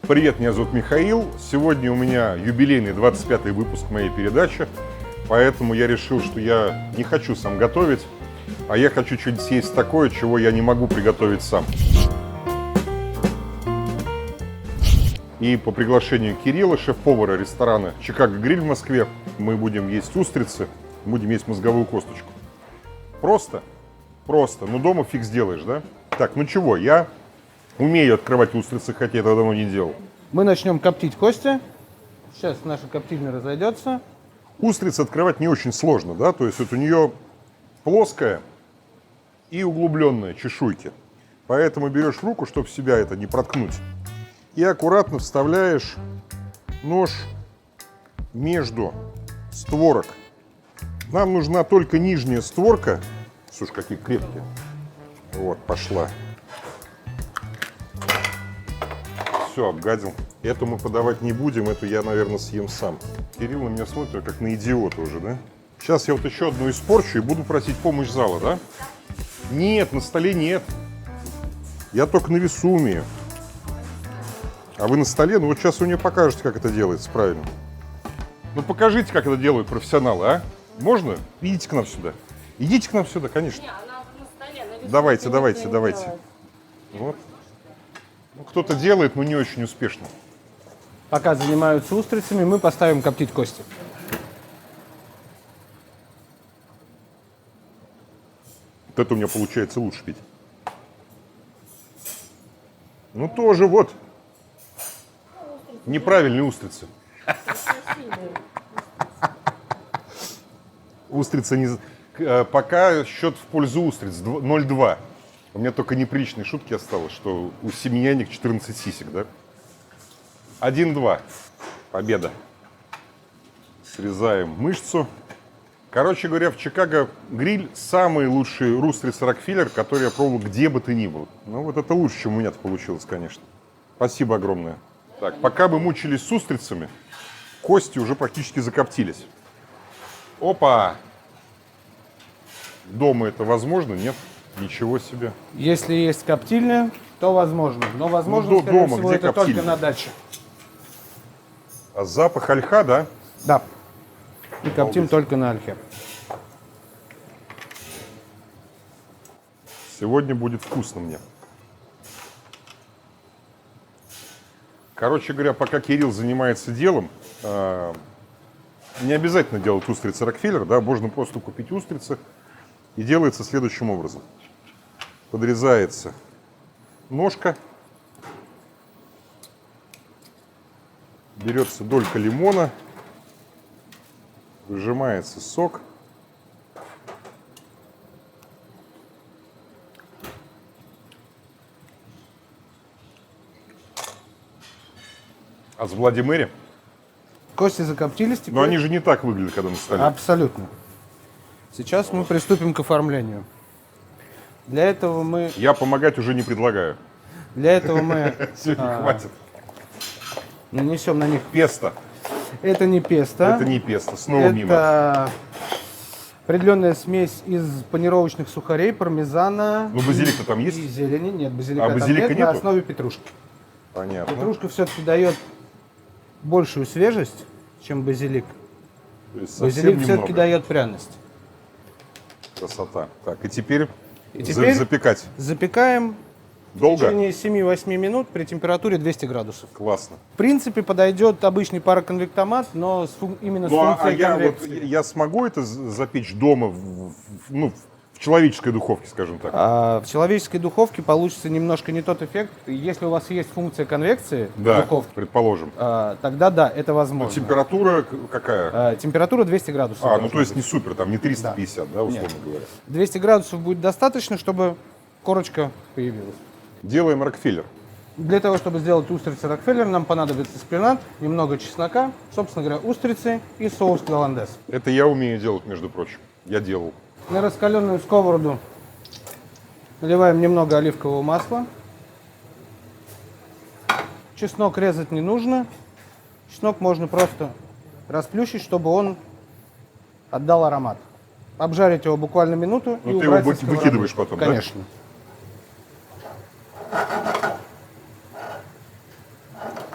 Привет, меня зовут Михаил. Сегодня у меня юбилейный 25-й выпуск моей передачи, поэтому я решил, что я не хочу сам готовить, а я хочу что-нибудь съесть такое, чего я не могу приготовить сам. И по приглашению Кирилла, шеф-повара ресторана «Чикаго Гриль» в Москве, мы будем есть устрицы, будем есть мозговую косточку. Просто, но дома фиг сделаешь, да? Так, ну чего, я умею открывать устрицы, хотя это давно не делал. Мы начнем коптить кости. Сейчас наша коптильня разойдется. Устрицы открывать не очень сложно, да? То есть вот у нее плоская и углубленная чешуйки. Поэтому берешь руку, чтобы себя это не проткнуть, и аккуратно вставляешь нож между створок. Нам нужна только нижняя створка. Слушай, какие крепкие. Вот, пошла. Все, обгадил. Эту мы подавать не будем, эту я, наверное, съем сам. Кирилл на меня смотрит, как на идиота уже, да? Сейчас я вот еще одну испорчу и буду просить помощь зала, да? Нет, на столе нет. Я только на весу умею. А вы на столе? Ну вот сейчас вы мне покажете, как это делается правильно. Ну покажите, как это делают профессионалы, а? Можно? Идите к нам сюда. Идите к нам сюда, конечно. Не, она на столе, на весу. Давайте. Вот. Ну, кто-то делает, но не очень успешно. Пока занимаются устрицами, мы поставим коптить кости. Вот это у меня получается лучше пить. Ну тоже вот. Неправильные устрицы. Устрица не... Пока счет в пользу устриц 0-2. У меня только неприличные шутки осталось, что у семьяник 14 сисек, да? 1-2. Победа. Срезаем мышцу. Короче говоря, в Чикаго Гриль самый лучший устрицы Рокфеллер, который я пробовал где бы то ни было. Ну вот это лучше, чем у меня-то получилось, конечно. Спасибо огромное. Так, пока мы мучились с устрицами, кости уже практически закоптились. Опа! Дома это возможно? Нет? Ничего себе. Если есть коптильня, то возможно. Но возможно, Ну, скорее дома, всего, где это коптильня? только на даче. А запах ольха, да? Да. И коптим Обалдеть. только на ольхе. Сегодня будет вкусно мне. Короче говоря, пока Кирилл занимается делом, не обязательно делать устрицы Рокфеллер, да, можно просто купить устрицы. И делается следующим образом. Подрезается ножка, берется долька лимона, выжимается сок. А с Владимиром? Кости закоптились теперь. Но они же не так выглядят, когда на столе. Абсолютно. Сейчас мы приступим к оформлению. Для этого мы Я помогать уже не предлагаю. Сегодня хватит. нанесем на них. Песто. Это не песто. Это не песто, снова мимо. Это определенная смесь из панировочных сухарей, пармезана. Ну, базилик-то там есть? И зелени. Нет, базилика А там базилика нет, на нету? основе петрушки. Понятно. Петрушка все-таки дает большую свежесть, чем базилик. То есть совсем Базилик все-таки немного. дает пряность. Красота. Так, и теперь, теперь запекать. Запекаем в Долго? течение 7-8 минут при температуре 200 градусов. Классно. В принципе, подойдет обычный пароконвектомат, но именно с Ну, а функцией конвекции. я смогу это запечь дома, в человеческой духовке, скажем так? В человеческой духовке получится немножко не тот эффект. Если у вас есть функция конвекции в Да, духовке, предположим. тогда да, это возможно. Температура какая? Температура 200 градусов. Ну должна то есть быть. не супер, там не 350, да, условно говоря. 200 градусов будет достаточно, чтобы корочка появилась. Делаем Рокфеллер. Для того, чтобы сделать устрицы Рокфеллер, нам понадобится шпинат, немного чеснока, собственно говоря, устрицы и соус голландез. Это я умею делать, между прочим. Я делал. На раскаленную сковороду наливаем немного оливкового масла. Чеснок резать не нужно. Чеснок можно просто расплющить, чтобы он отдал аромат. Обжарить его буквально минуту и Ну, ты убрать его со сковороды. выкидываешь потом, да? Конечно.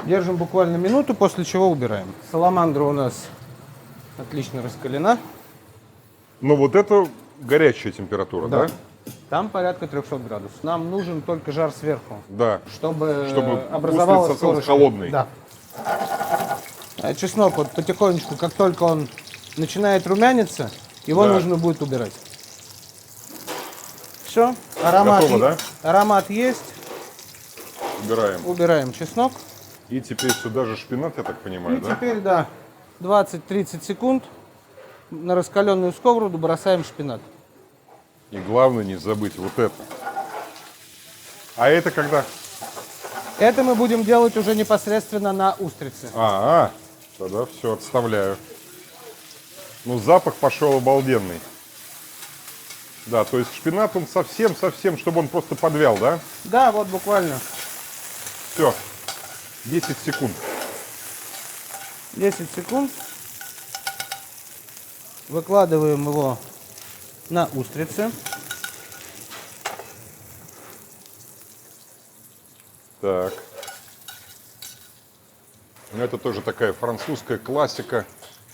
Держим буквально минуту, после чего убираем. Саламандра у нас отлично раскалена. Но вот это горячая температура, да? Там порядка 300 градусов. Нам нужен только жар сверху, Да. чтобы устрица образовалась осталась корочка. холодной. Да. А чеснок вот потихонечку, как только он начинает румяниться, его Да. нужно будет убирать. Все, аромат, Готово, да? аромат есть. Убираем. Убираем чеснок. И теперь сюда же шпинат, я так понимаю, И да? теперь, да, 20-30 секунд на раскаленную сковороду бросаем шпинат. И главное не забыть вот это. А это когда? Это мы будем делать уже непосредственно на устрице. Тогда все, отставляю. Ну, запах пошел обалденный. Да, то есть шпинат он совсем, чтобы он просто подвял, да? Да, вот буквально Все, 10 секунд. 10 секунд. Выкладываем его на устрицы. Так. Ну, это тоже такая французская классика.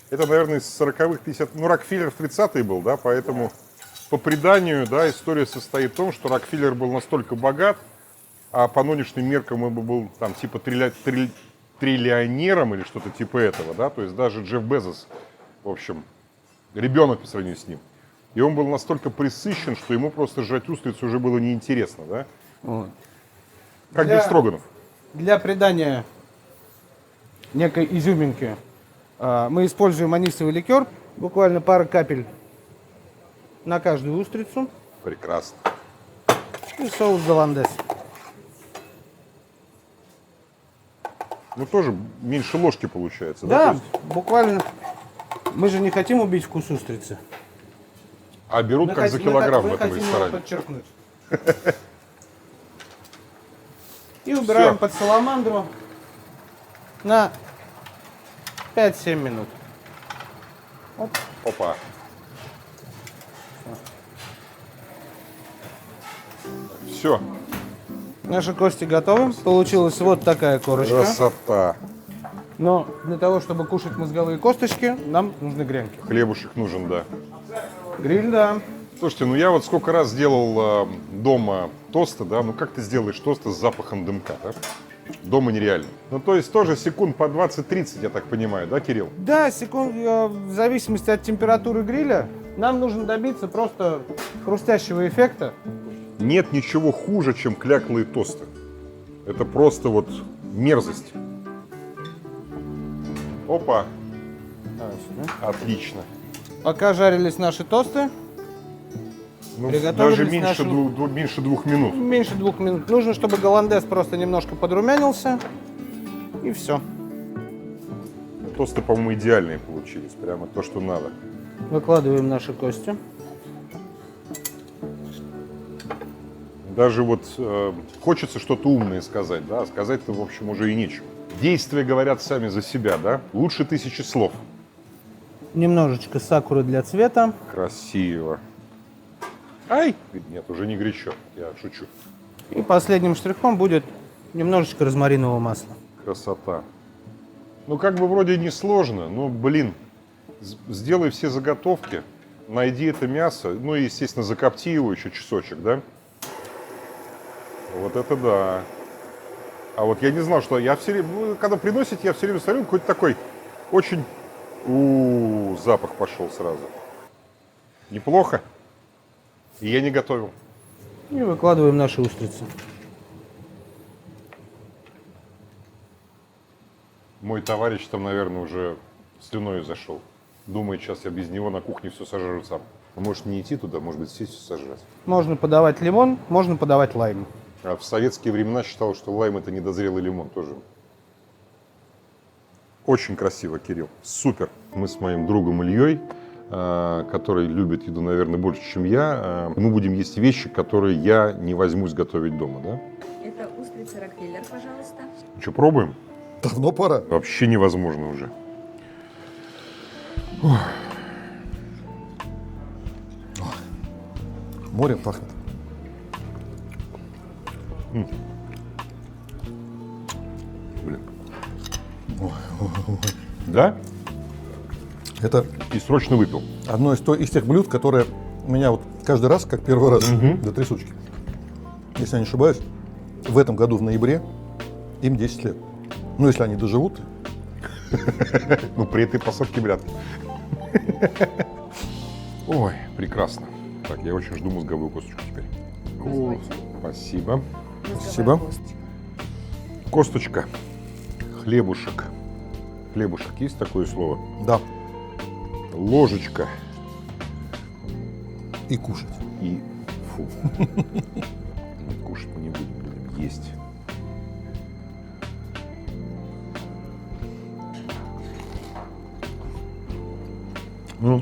Это, наверное, из 40-х, 50-х. Ну, Рокфеллер в 30-е был, да, поэтому по преданию, да, история состоит в том, что Рокфеллер был настолько богат, а по нынешним меркам он бы был там типа триллионером или что-то типа этого, да, то есть даже Джефф Безос, в общем, ребенок по сравнению с ним. И он был настолько пресыщен, что ему просто жрать устриц уже было неинтересно, да? Вот. Как Для- бефстроганов. Для придания некой изюминки мы используем анисовый ликер, буквально пара капель на каждую устрицу, Прекрасно. и соус голландез. Ну, тоже меньше ложки получается, Да, да? То есть- буквально. Мы же не хотим убить вкус устрицы. а берут Мы как за хотим- килограмм мы в этом хотим его ресторане. подчеркнуть. И убираем Всё. под саламандру на 5-7 минут. Опа. Все. Наши кости готовы. Получилась вот такая корочка. Красота. Но для того, чтобы кушать мозговые косточки, нам нужны гренки. Хлебушек нужен, да. Гриль, да. Слушайте, ну я вот сколько раз делал дома тосты, да, ну как ты сделаешь тосты с запахом дымка, да? Дома нереально. Ну то есть тоже секунд по 20-30, я так понимаю, да, Кирилл? Да, секунд, в зависимости от температуры гриля, нам нужно добиться просто хрустящего эффекта. Нет ничего хуже, чем кляклые тосты. Это просто вот мерзость. Опа, Давай сюда. отлично. Пока жарились наши тосты, Ну, Приготовились даже меньше, нашим- меньше 2 минут. меньше 2 минут. Нужно, чтобы голландез просто немножко подрумянился. И все. Тосты, по-моему, идеальные получились. Прямо то, что надо. Выкладываем наши кости. Даже вот хочется что-то умное сказать, да, а сказать-то, в общем, уже и нечего. Действия говорят сами за себя, да? Лучше 1000 слов. Немножечко сакуры для цвета. Красиво. Ай! Нет, уже не горячо, я шучу. И последним штрихом будет немножечко розмаринового масла. Красота. Ну, как бы вроде не сложно, но, блин, сделай все заготовки, найди это мясо, ну и, естественно, закопти его еще часочек, да? Вот это да. А вот я не знал, что я все время, ну, когда приносите, я все время смотрю, какой-то такой очень... запах пошел сразу. Неплохо. И я не готовил. И выкладываем наши устрицы. Мой товарищ там, наверное, уже слюной зашел. Думает, сейчас я без него на кухне все сожру сам. А может не идти туда, может быть, сесть и сожрать. Можно подавать лимон, можно подавать лайм. А в советские времена считал, что лайм это недозрелый лимон тоже. Очень красиво, Кирилл. Супер. Мы с моим другом Ильей, который любит еду, наверное, больше, чем я, мы будем есть вещи, которые я не возьмусь готовить дома, да? Это устрицы Рокфеллер, пожалуйста. Ну что, пробуем? Давно пора. Вообще невозможно уже. Морем пахнет. Блин. Да? Это И срочно выпил. одно из тех блюд, которые меня вот каждый раз, как первый раз, до трясучки. Если я не ошибаюсь, в этом году в ноябре им 10 лет. Ну, если они доживут. Ну, при этой посадке вряд ли. Ой, прекрасно. Так, я очень жду мозговую косточку теперь. О, спасибо. Спасибо. Косточка. Хлебушек. Хлебушек, есть такое слово? Да. Ложечка. И кушать. И фу. Нет, кушать мы не будем есть. Ну,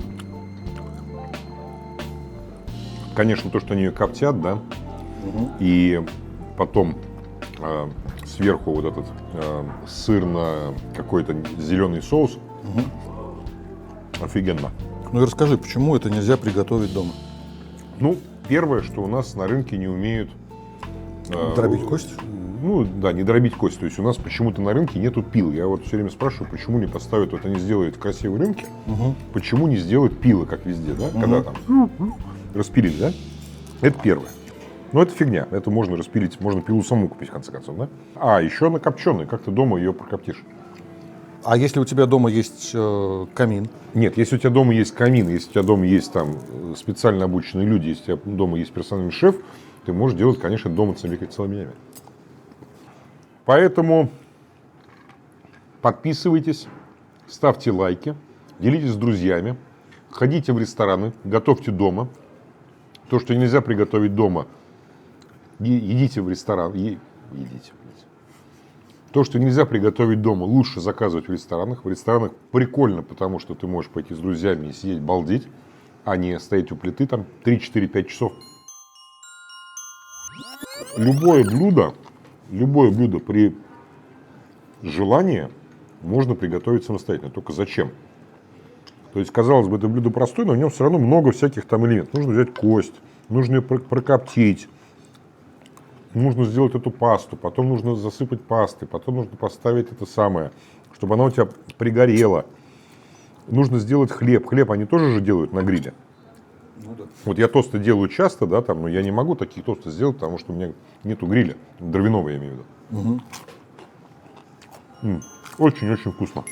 конечно, то, что они ее коптят, да, и потом сверху вот этот сырно какой-то зеленый соус, офигенно. Ну и расскажи, почему это нельзя приготовить дома? Ну, первое, что у нас на рынке не умеют... Дробить кость? Ну, да, не дробить кость. То есть у нас почему-то на рынке нету пил. Я вот все время спрашиваю, почему не поставят, вот они сделают красивые рынки, почему не сделают пилы, как везде, да? Когда там распилили, да? Это первое. Но это фигня. Это можно распилить, можно пилу саму купить, в конце концов, да? А, еще она копченая. Как ты дома ее прокоптишь? А если у тебя дома есть камин? Нет, если у тебя дома есть камин, если у тебя дома есть там специально обученные люди, если у тебя дома есть персональный шеф, ты можешь делать, конечно, дома целыми днями. Поэтому подписывайтесь, ставьте лайки, делитесь с друзьями, ходите в рестораны, готовьте дома. То, что нельзя приготовить дома, едите в ресторан. Едите. То, что нельзя приготовить дома, лучше заказывать в ресторанах. В ресторанах прикольно, потому что ты можешь пойти с друзьями и сидеть, балдеть, а не стоять у плиты там 3-4-5 часов. Любое блюдо при желании можно приготовить самостоятельно. Только зачем? То есть, казалось бы, это блюдо простое, но в нем все равно много всяких там элементов. Нужно взять кость, нужно ее прокоптить, нужно сделать эту пасту, потом нужно засыпать пастой, потом нужно поставить это самое, чтобы она у тебя пригорела. Нужно сделать хлеб. Хлеб они тоже же делают на гриле. Ну, да. Вот я тосты делаю часто, да, там, но я не могу таких тосты сделать, потому что у меня нету гриля. Дровяного, я имею в виду. Очень-очень вкусно.